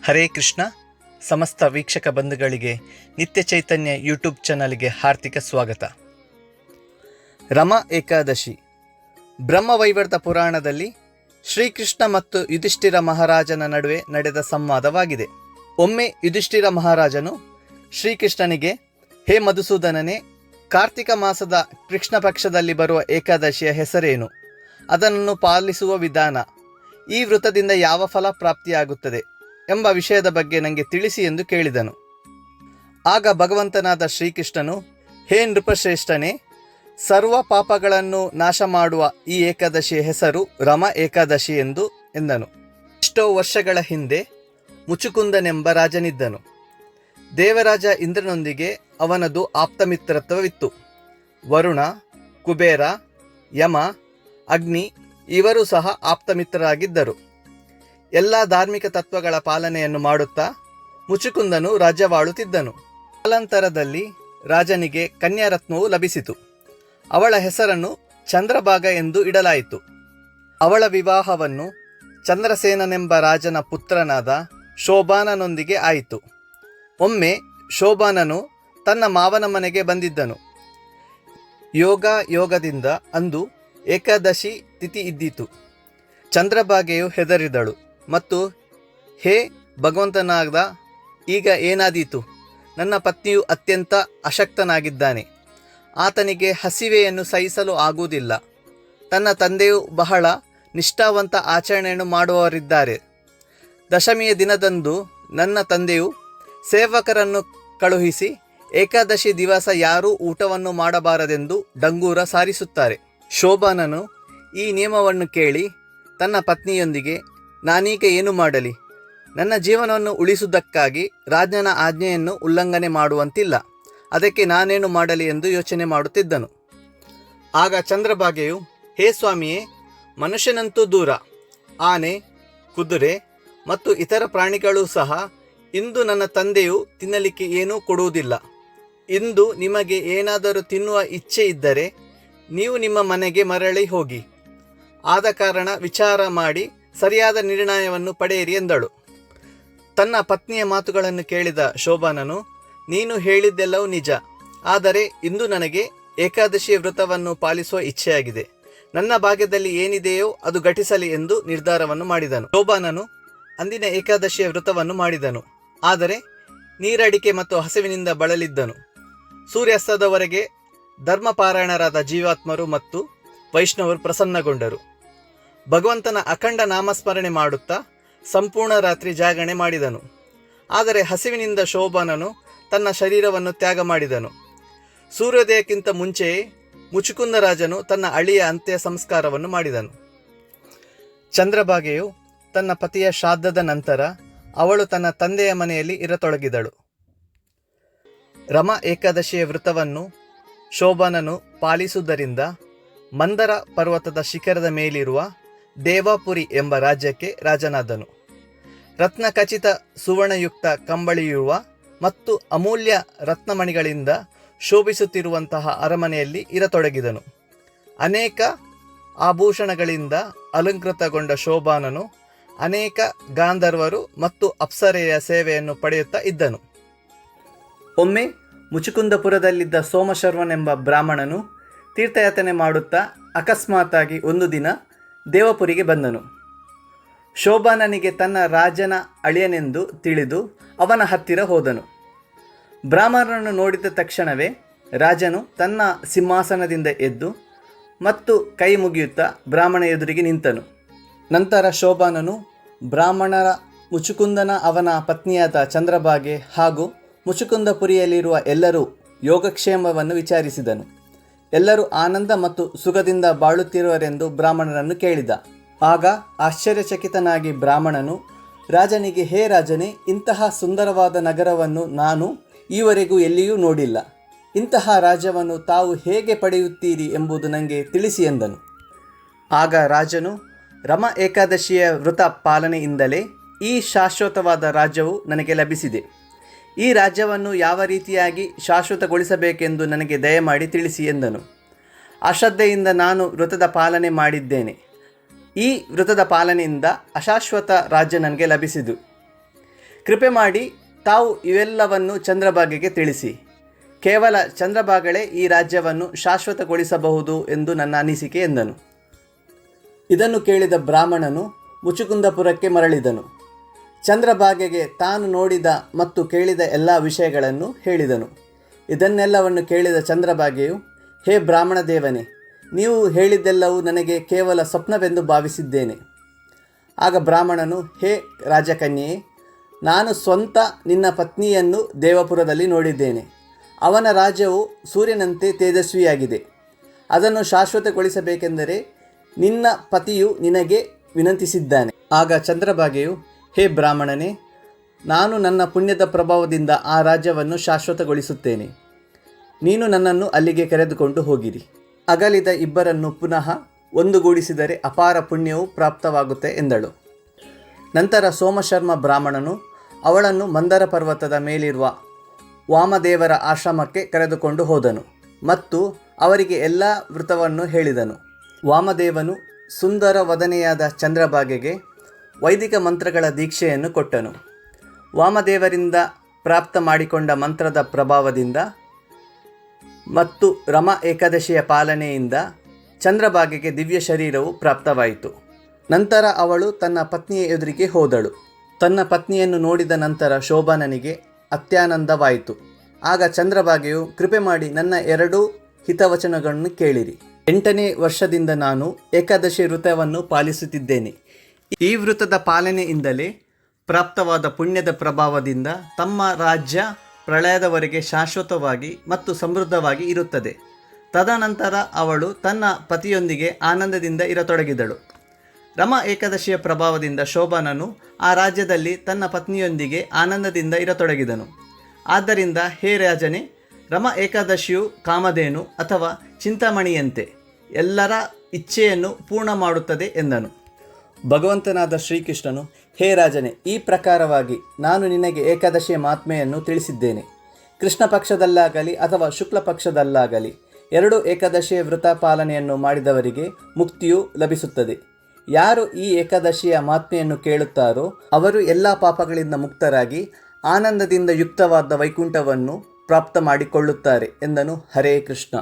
ಹರೇ ಕೃಷ್ಣ. ಸಮಸ್ತ ವೀಕ್ಷಕ ಬಂಧುಗಳಿಗೆ ನಿತ್ಯ ಚೈತನ್ಯ ಯೂಟ್ಯೂಬ್ ಚಾನಲ್ಗೆ ಹಾರ್ದಿಕ ಸ್ವಾಗತ. ರಮಾ ಏಕಾದಶಿ ಬ್ರಹ್ಮವೈವರ್ತ ಪುರಾಣದಲ್ಲಿ ಶ್ರೀಕೃಷ್ಣ ಮತ್ತು ಯುಧಿಷ್ಠಿರ ಮಹಾರಾಜನ ನಡುವೆ ನಡೆದ ಸಂವಾದವಾಗಿದೆ. ಒಮ್ಮೆ ಯುಧಿಷ್ಠಿರ ಮಹಾರಾಜನು ಶ್ರೀಕೃಷ್ಣನಿಗೆ, ಹೇ ಮಧುಸೂದನನೇ, ಕಾರ್ತಿಕ ಮಾಸದ ಕೃಷ್ಣ ಪಕ್ಷದಲ್ಲಿ ಬರುವ ಏಕಾದಶಿಯ ಹೆಸರೇನು? ಅದನ್ನು ಪಾಲಿಸುವ ವಿಧಾನ, ಈ ವೃತ್ತದಿಂದ ಯಾವ ಫಲ ಪ್ರಾಪ್ತಿಯಾಗುತ್ತದೆ ಎಂಬ ವಿಷಯದ ಬಗ್ಗೆ ನನಗೆ ತಿಳಿಸಿ ಎಂದು ಕೇಳಿದನು. ಆಗ ಭಗವಂತನಾದ ಶ್ರೀಕೃಷ್ಣನು, ಹೇ ನೃಪಶ್ರೇಷ್ಠನೇ, ಸರ್ವ ಪಾಪಗಳನ್ನು ನಾಶ ಮಾಡುವ ಈ ಏಕಾದಶಿಯ ಹೆಸರು ರಮಾ ಏಕಾದಶಿ ಎಂದನು. ಎಷ್ಟೋ ವರ್ಷಗಳ ಹಿಂದೆ ಮುಚುಕುಂದನೆಂಬ ರಾಜನಿದ್ದನು. ದೇವರಾಜ ಇಂದ್ರನೊಂದಿಗೆ ಅವನದು ಆಪ್ತಮಿತ್ರತ್ವವಿತ್ತು. ವರುಣ, ಕುಬೇರ, ಯಮ, ಅಗ್ನಿ ಇವರೂ ಸಹ ಆಪ್ತಮಿತ್ರರಾಗಿದ್ದರು. ಎಲ್ಲ ಧಾರ್ಮಿಕ ತತ್ವಗಳ ಪಾಲನೆಯನ್ನು ಮಾಡುತ್ತಾ ಮುಚುಕುಂದನು ರಾಜ್ಯವಾಳುತ್ತಿದ್ದನು. ಕಾಲಾಂತರದಲ್ಲಿ ರಾಜನಿಗೆ ಕನ್ಯಾರತ್ನವು ಲಭಿಸಿತು. ಅವಳ ಹೆಸರನ್ನು ಚಂದ್ರಭಾಗ ಎಂದು ಇಡಲಾಯಿತು. ಅವಳ ವಿವಾಹವನ್ನು ಚಂದ್ರಸೇನನೆಂಬ ರಾಜನ ಪುತ್ರನಾದ ಶೋಭಾನನೊಂದಿಗೆ ಆಯಿತು. ಒಮ್ಮೆ ಶೋಭಾನನು ತನ್ನ ಮಾವನ ಮನೆಗೆ ಬಂದಿದ್ದನು. ಯೋಗದಿಂದ ಅಂದು ಏಕಾದಶಿ ತಿಥಿ ಇದ್ದಿತು. ಚಂದ್ರಭಾಗೆಯು ಹೆದರಿದಳು ಮತ್ತು, ಹೇ ಭಗವಂತನಾದ, ಈಗ ಏನಾದೀತು? ನನ್ನ ಪತ್ನಿಯು ಅತ್ಯಂತ ಅಶಕ್ತನಾಗಿದ್ದಾನೆ. ಆತನಿಗೆ ಹಸಿವೆಯನ್ನು ಸಹಿಸಲು ಆಗುವುದಿಲ್ಲ. ತನ್ನ ತಂದೆಯು ಬಹಳ ನಿಷ್ಠಾವಂತ ಆಚರಣೆಯನ್ನು ಮಾಡುವವರಿದ್ದಾರೆ. ದಶಮಿಯ ದಿನದಂದು ನನ್ನ ತಂದೆಯು ಸೇವಕರನ್ನು ಕಳುಹಿಸಿ ಏಕಾದಶಿ ದಿವಸ ಯಾರೂ ಊಟವನ್ನು ಮಾಡಬಾರದೆಂದು ಡಂಗೂರ ಸಾರಿಸುತ್ತಾರೆ. ಶೋಭಾನನು ಈ ನಿಯಮವನ್ನು ಕೇಳಿ ತನ್ನ ಪತ್ನಿಯೊಂದಿಗೆ, ನಾನೀಗ ಏನು ಮಾಡಲಿ? ನನ್ನ ಜೀವನವನ್ನು ಉಳಿಸುವುದಕ್ಕಾಗಿ ರಾಜನ ಆಜ್ಞೆಯನ್ನು ಉಲ್ಲಂಘನೆ ಮಾಡುವಂತಿಲ್ಲ. ಅದಕ್ಕೆ ನಾನೇನು ಮಾಡಲಿ ಎಂದು ಯೋಚನೆ ಮಾಡುತ್ತಿದ್ದನು. ಆಗ ಚಂದ್ರಭಾಗೆಯು, ಹೇ ಸ್ವಾಮಿಯೇ, ಮನುಷ್ಯನಂತೂ ದೂರ, ಆನೆ, ಕುದುರೆ ಮತ್ತು ಇತರ ಪ್ರಾಣಿಗಳೂ ಸಹ ಇಂದು ನನ್ನ ತಂದೆಯು ತಿನ್ನಲಿಕ್ಕೆ ಏನೂ ಕೊಡುವುದಿಲ್ಲ. ಇಂದು ನಿಮಗೆ ಏನಾದರೂ ತಿನ್ನುವ ಇಚ್ಛೆ ಇದ್ದರೆ ನೀವು ನಿಮ್ಮ ಮನೆಗೆ ಮರಳಿ ಹೋಗಿ. ಆದ ಕಾರಣ ವಿಚಾರ ಮಾಡಿ ಸರಿಯಾದ ನಿರ್ಣಯವನ್ನು ಪಡೆಯಿರಿ ಎಂದಳು. ತನ್ನ ಪತ್ನಿಯ ಮಾತುಗಳನ್ನು ಕೇಳಿದ ಶೋಭಾನನು, ನೀನು ಹೇಳಿದ್ದೆಲ್ಲವೂ ನಿಜ, ಆದರೆ ಇಂದು ನನಗೆ ಏಕಾದಶಿಯ ವ್ರತವನ್ನು ಪಾಲಿಸುವ ಇಚ್ಛೆಯಾಗಿದೆ. ನನ್ನ ಭಾಗ್ಯದಲ್ಲಿ ಏನಿದೆಯೋ ಅದು ಘಟಿಸಲಿ ಎಂದು ನಿರ್ಧಾರವನ್ನು ಮಾಡಿದನು. ಶೋಭಾನನು ಅಂದಿನ ಏಕಾದಶಿಯ ವ್ರತವನ್ನು ಮಾಡಿದನು. ಆದರೆ ನೀರಡಿಕೆ ಮತ್ತು ಹಸಿವಿನಿಂದ ಬಳಲಿದ್ದನು. ಸೂರ್ಯಾಸ್ತದವರೆಗೆ ಧರ್ಮಪಾರಾಯಣರಾದ ಜೀವಾತ್ಮರು ಮತ್ತು ವೈಷ್ಣವರು ಪ್ರಸನ್ನಗೊಂಡರು. ಭಗವಂತನ ಅಖಂಡ ನಾಮಸ್ಮರಣೆ ಮಾಡುತ್ತಾ ಸಂಪೂರ್ಣ ರಾತ್ರಿ ಜಾಗರಣೆ ಮಾಡಿದನು. ಆದರೆ ಹಸಿವಿನಿಂದ ಶೋಭಾನನು ತನ್ನ ಶರೀರವನ್ನು ತ್ಯಾಗ ಮಾಡಿದನು. ಸೂರ್ಯೋದಯಕ್ಕಿಂತ ಮುಂಚೆಯೇ ಮುಚುಕುಂದ ರಾಜನು ತನ್ನ ಅಳಿಯ ಅಂತ್ಯ ಸಂಸ್ಕಾರವನ್ನು ಮಾಡಿದನು. ಚಂದ್ರಭಾಗೆಯು ತನ್ನ ಪತಿಯ ಶ್ರಾದ್ದದ ನಂತರ ಅವಳು ತನ್ನ ತಂದೆಯ ಮನೆಯಲ್ಲಿ ಇರತೊಡಗಿದಳು. ರಮಾ ಏಕಾದಶಿಯ ವ್ರತವನ್ನು ಶೋಭಾನನು ಪಾಲಿಸುವುದರಿಂದ ಮಂದರ ಪರ್ವತದ ಶಿಖರದ ಮೇಲಿರುವ ದೇವಾಪುರಿ ಎಂಬ ರಾಜ್ಯಕ್ಕೆ ರಾಜನಾದನು. ರತ್ನಖಚಿತ ಸುವರ್ಣಯುಕ್ತ ಕಂಬಳಿಯುವ ಮತ್ತು ಅಮೂಲ್ಯ ರತ್ನಮಣಿಗಳಿಂದ ಶೋಭಿಸುತ್ತಿರುವಂತಹ ಅರಮನೆಯಲ್ಲಿ ಇರತೊಡಗಿದನು. ಅನೇಕ ಆಭೂಷಣಗಳಿಂದ ಅಲಂಕೃತಗೊಂಡ ಶೋಭಾನನು ಅನೇಕ ಗಾಂಧರ್ವರು ಮತ್ತು ಅಪ್ಸರೆಯ ಸೇವೆಯನ್ನು ಪಡೆಯುತ್ತಾ ಇದ್ದನು. ಒಮ್ಮೆ ಮುಚುಕುಂದಪುರದಲ್ಲಿದ್ದ ಸೋಮಶರ್ವನೆಂಬ ಬ್ರಾಹ್ಮಣನು ತೀರ್ಥಯಾತ್ರೆ ಮಾಡುತ್ತಾ ಅಕಸ್ಮಾತಾಗಿ ಒಂದು ದಿನ ದೇವಪುರಿಗೆ ಬಂದನು. ಶೋಭಾನನಿಗೆ ತನ್ನ ರಾಜನ ಅಳಿಯನೆಂದು ತಿಳಿದು ಅವನ ಹತ್ತಿರ ಹೋದನು. ಬ್ರಾಹ್ಮಣನನ್ನು ನೋಡಿದ ತಕ್ಷಣವೇ ರಾಜನು ತನ್ನ ಸಿಂಹಾಸನದಿಂದ ಎದ್ದು ಮತ್ತು ಕೈ ಮುಗಿಯುತ್ತಾ ಬ್ರಾಹ್ಮಣ ಎದುರಿಗೆ ನಿಂತನು. ನಂತರ ಶೋಭಾನನು ಬ್ರಾಹ್ಮಣರ ಮುಚುಕುಂದನ, ಅವನ ಪತ್ನಿಯಾದ ಚಂದ್ರಭಾಗೆ ಹಾಗೂ ಮುಚುಕುಂದಪುರಿಯಲ್ಲಿರುವ ಎಲ್ಲರೂ ಯೋಗಕ್ಷೇಮವನ್ನು ವಿಚಾರಿಸಿದನು. ಎಲ್ಲರೂ ಆನಂದ ಮತ್ತು ಸುಖದಿಂದ ಬಾಳುತ್ತಿರುವರೆಂದು ಬ್ರಾಹ್ಮಣರನ್ನು ಕೇಳಿದ. ಆಗ ಆಶ್ಚರ್ಯಚಕಿತನಾಗಿ ಬ್ರಾಹ್ಮಣನು ರಾಜನಿಗೆ, ಹೇ ರಾಜನೇ, ಇಂತಹ ಸುಂದರವಾದ ನಗರವನ್ನು ನಾನು ಈವರೆಗೂ ಎಲ್ಲಿಯೂ ನೋಡಿಲ್ಲ. ಇಂತಹ ರಾಜ್ಯವನ್ನು ತಾವು ಹೇಗೆ ಪಡೆಯುತ್ತೀರಿ ಎಂಬುದು ನನಗೆ ತಿಳಿಸಿ ಎಂದನು. ಆಗ ರಾಜನು, ರಮಾ ಏಕಾದಶಿಯ ವ್ರತ ಪಾಲನೆಯಿಂದಲೇ ಈ ಶಾಶ್ವತವಾದ ರಾಜ್ಯವು ನನಗೆ ಲಭಿಸಿದೆ. ಈ ರಾಜ್ಯವನ್ನು ಯಾವ ರೀತಿಯಾಗಿ ಶಾಶ್ವತಗೊಳಿಸಬೇಕೆಂದು ನನಗೆ ದಯಮಾಡಿ ತಿಳಿಸಿ ಎಂದನು. ಅಶ್ರದ್ಧೆಯಿಂದ ನಾನು ವ್ರತದ ಪಾಲನೆ ಮಾಡಿದ್ದೇನೆ. ಈ ವ್ರತದ ಪಾಲನೆಯಿಂದ ಅಶಾಶ್ವತ ರಾಜ್ಯ ನನಗೆ ಲಭಿಸಿತು. ಕೃಪೆ ಮಾಡಿ ತಾವು ಇವೆಲ್ಲವನ್ನು ಚಂದ್ರಭಾಗೆಗೆ ತಿಳಿಸಿ. ಕೇವಲ ಚಂದ್ರಭಾಗಳೇ ಈ ರಾಜ್ಯವನ್ನು ಶಾಶ್ವತಗೊಳಿಸಬಹುದು ಎಂದು ನನ್ನ ಅನಿಸಿಕೆ ಎಂದನು. ಇದನ್ನು ಕೇಳಿದ ಬ್ರಾಹ್ಮಣನು ಮುಚುಕುಂದಪುರಕ್ಕೆ ಮರಳಿದನು. ಚಂದ್ರಭಾಗೆಗೆ ತಾನು ನೋಡಿದ ಮತ್ತು ಕೇಳಿದ ಎಲ್ಲ ವಿಷಯಗಳನ್ನು ಹೇಳಿದನು. ಇದನ್ನೆಲ್ಲವನ್ನು ಕೇಳಿದ ಚಂದ್ರಭಾಗೆಯು, ಹೇ ಬ್ರಾಹ್ಮಣ ದೇವನೇ, ನೀವು ಹೇಳಿದ್ದೆಲ್ಲವೂ ನನಗೆ ಕೇವಲ ಸ್ವಪ್ನವೆಂದು ಭಾವಿಸಿದ್ದೇನೆ. ಆಗ ಬ್ರಾಹ್ಮಣನು, ಹೇ ರಾಜಕನ್ಯೆಯೇ, ನಾನು ಸ್ವಂತ ನಿನ್ನ ಪತ್ನಿಯನ್ನು ದೇವಪುರದಲ್ಲಿ ನೋಡಿದ್ದೇನೆ. ಅವನ ರಾಜ್ಯವು ಸೂರ್ಯನಂತೆ ತೇಜಸ್ವಿಯಾಗಿದೆ. ಅದನ್ನು ಶಾಶ್ವತಗೊಳಿಸಬೇಕೆಂದರೆ ನಿನ್ನ ಪತಿಯು ನಿನಗೆ ವಿನಂತಿಸಿದ್ದಾನೆ. ಆಗ ಚಂದ್ರಭಾಗೆಯು, ಹೇ ಬ್ರಾಹ್ಮಣನೇ, ನಾನು ನನ್ನ ಪುಣ್ಯದ ಪ್ರಭಾವದಿಂದ ಆ ರಾಜ್ಯವನ್ನು ಶಾಶ್ವತಗೊಳಿಸುತ್ತೇನೆ. ನೀನು ನನ್ನನ್ನು ಅಲ್ಲಿಗೆ ಕರೆದುಕೊಂಡು ಹೋಗಿರಿ. ಅಗಲಿದ ಇಬ್ಬರನ್ನು ಪುನಃ ಒಂದುಗೂಡಿಸಿದರೆ ಅಪಾರ ಪುಣ್ಯವು ಪ್ರಾಪ್ತವಾಗುತ್ತೆ ಎಂದಳು. ನಂತರ ಸೋಮಶರ್ಮ ಬ್ರಾಹ್ಮಣನು ಅವಳನ್ನು ಮಂದರ ಪರ್ವತದ ಮೇಲಿರುವ ವಾಮದೇವರ ಆಶ್ರಮಕ್ಕೆ ಕರೆದುಕೊಂಡು ಹೋದನು ಮತ್ತು ಅವರಿಗೆ ಎಲ್ಲ ವೃತ್ತವನ್ನು ಹೇಳಿದನು. ವಾಮದೇವನು ಸುಂದರ ವದನೆಯಾದ ಚಂದ್ರಭಾಗೆಗೆ ವೈದಿಕ ಮಂತ್ರಗಳ ದೀಕ್ಷೆಯನ್ನು ಕೊಟ್ಟನು. ವಾಮದೇವರಿಂದ ಪ್ರಾಪ್ತ ಮಾಡಿಕೊಂಡ ಮಂತ್ರದ ಪ್ರಭಾವದಿಂದ ಮತ್ತು ರಮ ಏಕಾದಶಿಯ ಪಾಲನೆಯಿಂದ ಚಂದ್ರಭಾಗೆಗೆ ದಿವ್ಯ ಶರೀರವು ಪ್ರಾಪ್ತವಾಯಿತು. ನಂತರ ಅವಳು ತನ್ನ ಪತ್ನಿಯ ಎದುರಿಗೆ ಹೋದಳು. ತನ್ನ ಪತ್ನಿಯನ್ನು ನೋಡಿದ ನಂತರ ಶೋಭನನಿಗೆ ಅತ್ಯಾನಂದವಾಯಿತು. ಆಗ ಚಂದ್ರಭಾಗೆಯು, ಕೃಪೆ ಮಾಡಿ ನನ್ನ 2 ಹಿತವಚನಗಳನ್ನು ಕೇಳಿರಿ. 8ನೇ ವರ್ಷದಿಂದ ನಾನು ಏಕಾದಶಿ ವೃತವನ್ನು ಪಾಲಿಸುತ್ತಿದ್ದೇನೆ. ಈ ವೃತದ ಪಾಲನೆಯಿಂದಲೇ ಪ್ರಾಪ್ತವಾದ ಪುಣ್ಯದ ಪ್ರಭಾವದಿಂದ ತಮ್ಮ ರಾಜ್ಯ ಪ್ರಳಯದವರೆಗೆ ಶಾಶ್ವತವಾಗಿ ಮತ್ತು ಸಮೃದ್ಧವಾಗಿ ಇರುತ್ತದೆ. ತದನಂತರ ಅವಳು ತನ್ನ ಪತಿಯೊಂದಿಗೆ ಆನಂದದಿಂದ ಇರತೊಡಗಿದಳು. ರಮ ಏಕಾದಶಿಯ ಪ್ರಭಾವದಿಂದ ಶೋಭನನು ಆ ರಾಜ್ಯದಲ್ಲಿ ತನ್ನ ಪತ್ನಿಯೊಂದಿಗೆ ಆನಂದದಿಂದ ಇರತೊಡಗಿದನು. ಆದ್ದರಿಂದ ಹೇ ರಾಜನೇ, ರಮ ಏಕಾದಶಿಯು ಕಾಮಧೇನು ಅಥವಾ ಚಿಂತಾಮಣಿಯಂತೆ ಎಲ್ಲರ ಇಚ್ಛೆಯನ್ನು ಪೂರ್ಣ ಮಾಡುತ್ತದೆ ಎಂದನು. ಭಗವಂತನಾದ ಶ್ರೀಕೃಷ್ಣನು, ಹೇ ರಾಜನೇ, ಈ ಪ್ರಕಾರವಾಗಿ ನಾನು ನಿನಗೆ ಏಕಾದಶಿಯ ಮಹಾತ್ಮೆಯನ್ನು ತಿಳಿಸಿದ್ದೇನೆ. ಕೃಷ್ಣ ಪಕ್ಷದಲ್ಲಾಗಲಿ ಅಥವಾ ಶುಕ್ಲ ಪಕ್ಷದಲ್ಲಾಗಲಿ 2 ಏಕಾದಶಿಯ ವೃತ ಪಾಲನೆಯನ್ನು ಮಾಡಿದವರಿಗೆ ಮುಕ್ತಿಯು ಲಭಿಸುತ್ತದೆ. ಯಾರು ಈ ಏಕಾದಶಿಯ ಮಹಾತ್ಮೆಯನ್ನು ಕೇಳುತ್ತಾರೋ ಅವರು ಎಲ್ಲ ಪಾಪಗಳಿಂದ ಮುಕ್ತರಾಗಿ ಆನಂದದಿಂದ ಯುಕ್ತವಾದ ವೈಕುಂಠವನ್ನು ಪ್ರಾಪ್ತ ಮಾಡಿಕೊಳ್ಳುತ್ತಾರೆ ಎಂದನು. ಹರೇ ಕೃಷ್ಣ.